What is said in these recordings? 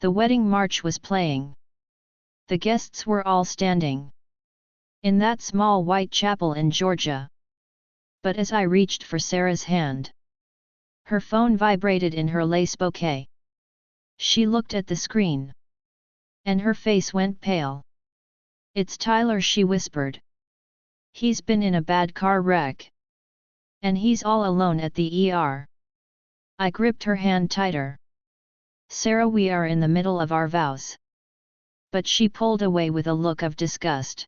The wedding march was playing. The guests were all standing in that small white chapel in Georgia. But as I reached for Sarah's hand, her phone vibrated in her lace bouquet. She looked at the screen, and her face went pale. "It's Tyler," she whispered. "He's been in a bad car wreck. And he's all alone at the ER." I gripped her hand tighter. "Sarah, we are in the middle of our vows." But she pulled away with a look of disgust.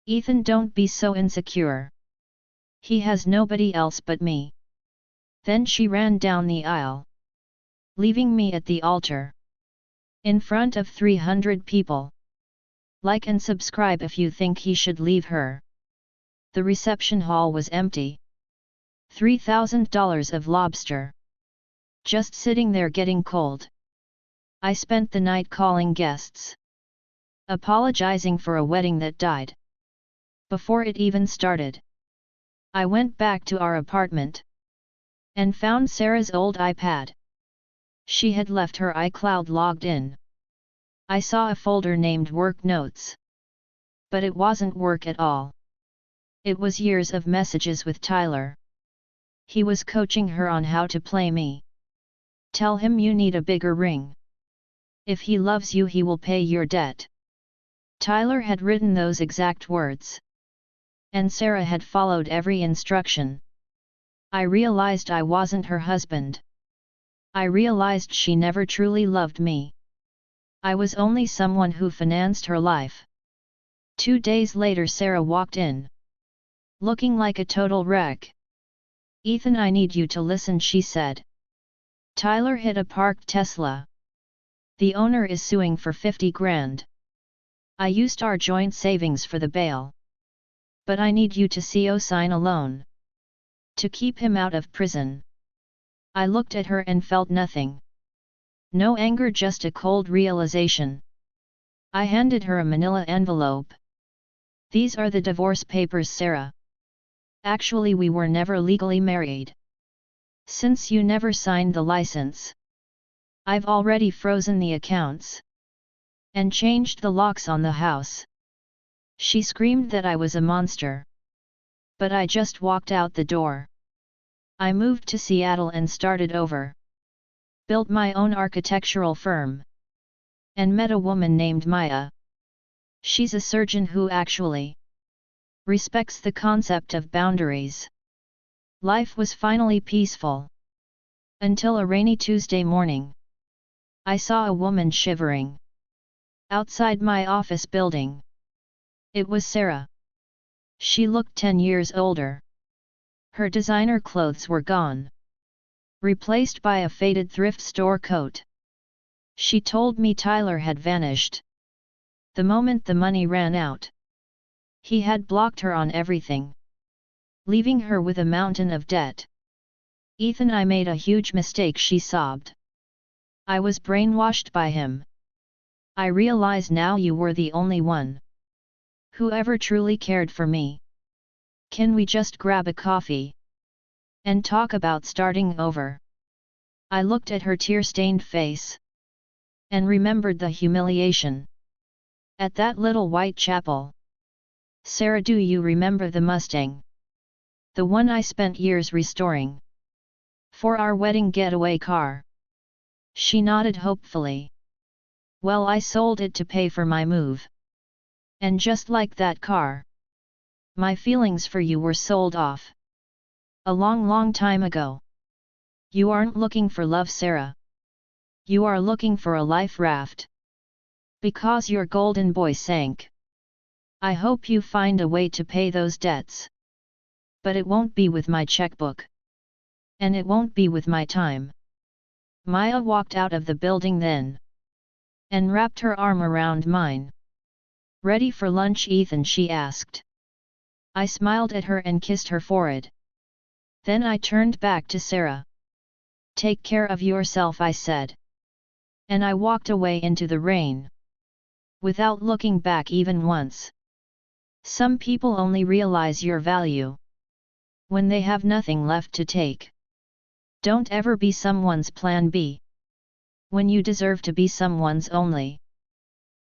"Ethan, don't be so insecure. He has nobody else but me." Then she ran down the aisle, leaving me at the altar, in front of 300 people. Like and subscribe if you think he should leave her. The reception hall was empty. $3,000 of lobster, just sitting there getting cold. I spent the night calling guests, apologizing for a wedding that died before it even started. I went back to our apartment and found Sarah's old iPad. She had left her iCloud logged in. I saw a folder named Work Notes. But it wasn't work at all. It was years of messages with Tyler. He was coaching her on how to play me. "Tell him you need a bigger ring. If he loves you, he will pay your debt." Tyler had written those exact words. And Sarah had followed every instruction. I realized I wasn't her husband. I realized she never truly loved me. I was only someone who financed her life. 2 days later, Sarah walked in, looking like a total wreck. "Ethan, I need you to listen," she said. "Tyler hit a parked Tesla. The owner is suing for 50 grand. I used our joint savings for the bail. But I need you to co-sign a loan to keep him out of prison." I looked at her and felt nothing. No anger, just a cold realization. I handed her a manila envelope. "These are the divorce papers, Sarah. Actually, we were never legally married. Since you never signed the license, I've already frozen the accounts and changed the locks on the house." She screamed that I was a monster. But I just walked out the door. I moved to Seattle and started over. Built my own architectural firm. And met a woman named Maya. She's a surgeon who actually respects the concept of boundaries. Life was finally peaceful. Until a rainy Tuesday morning, I saw a woman shivering outside my office building. It was Sarah. She looked 10 years older. Her designer clothes were gone, replaced by a faded thrift store coat. She told me Tyler had vanished the moment the money ran out. He had blocked her on everything, leaving her with a mountain of debt. "Ethan, I made a huge mistake," she sobbed. "I was brainwashed by him. I realize now you were the only one who ever truly cared for me. Can we just grab a coffee and talk about starting over?" I looked at her tear-stained face and remembered the humiliation at that little white chapel. "Sarah, do you remember the Mustang? The one I spent years restoring for our wedding getaway car?" She nodded hopefully. "Well, I sold it to pay for my move. And just like that car, my feelings for you were sold off. A long time ago. You aren't looking for love, Sarah. You are looking for a life raft. Because your golden boy sank. I hope you find a way to pay those debts. But it won't be with my checkbook. And it won't be with my time." Maya walked out of the building then, and wrapped her arm around mine. "Ready for lunch, Ethan?" she asked. I smiled at her and kissed her forehead. Then I turned back to Sarah. "Take care of yourself," I said. And I walked away into the rain, without looking back even once. Some people only realize your value when they have nothing left to take. Don't ever be someone's plan B. when you deserve to be someone's only.